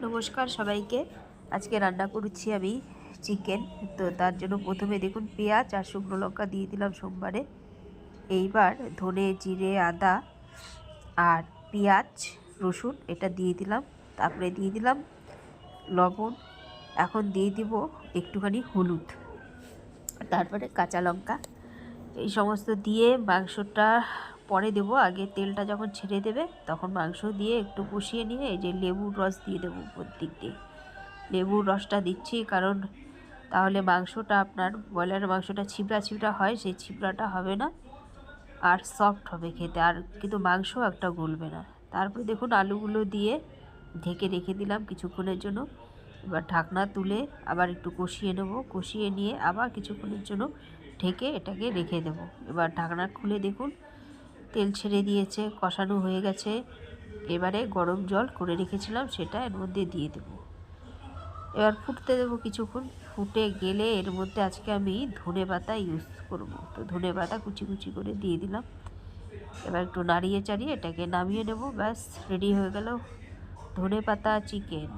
নমস্কার সবাইকে। আজকে রান্না করছি আমি চিকেন। তো তার জন্য প্রথমে দেখুন পেঁয়াজ আর শুকনো লঙ্কা দিয়ে দিলাম সোমবারে। এইবার ধনে জিরে আদা আর পেঁয়াজ রসুন এটা দিয়ে দিলাম। তারপরে দিয়ে দিলাম লবণ। এখন দিয়ে দিব একটুখানি হলুদ, তারপরে কাঁচা লঙ্কা। এই সমস্ত দিয়ে মাংসটা পরে দেবো। আগে তেলটা যখন ছেড়ে দেবে তখন মাংস দিয়ে একটু কষিয়ে নিয়ে এই যে লেবুর রস দিয়ে দেবো উপর দিক দিয়ে। লেবুর রসটা দিচ্ছি কারণ তাহলে মাংসটা আপনার ব্রয়লারের মাংসটা ছিবড়া ছিবড়া হয়, সেই ছিবড়াটা হবে না আর সফট হবে খেতে, আর কিন্তু মাংস একটা গলবে না। তারপরে দেখুন আলুগুলো দিয়ে ঢেকে রেখে দিলাম কিছুক্ষণের জন্য। এবার ঢাকনা তুলে আবার একটু কষিয়ে নেব, কষিয়ে নিয়ে আবার কিছুক্ষণের জন্য ঢেকে এটাকে রেখে দেব। এবার ঢাকনা খুলে দেখুন তেল ছেড়ে দিয়েছে, কষানো হয়ে গেছে। এবারে গরম জল করে রেখেছিলাম সেটা এর মধ্যে দিয়ে দেব। এবার ফুটতে দেবো কিছুক্ষণ। ফুটে গেলে এর মধ্যে আজকে আমি ধনে পাতা ইউজ করব, তো ধনে পাতা কুচি কুচি করে দিয়ে দিলাম। এবার একটু নাড়িয়ে চাড়িয়ে এটাকে নামিয়ে নেব। ব্যাস রেডি হয়ে গেল ধনে পাতা চিকেন।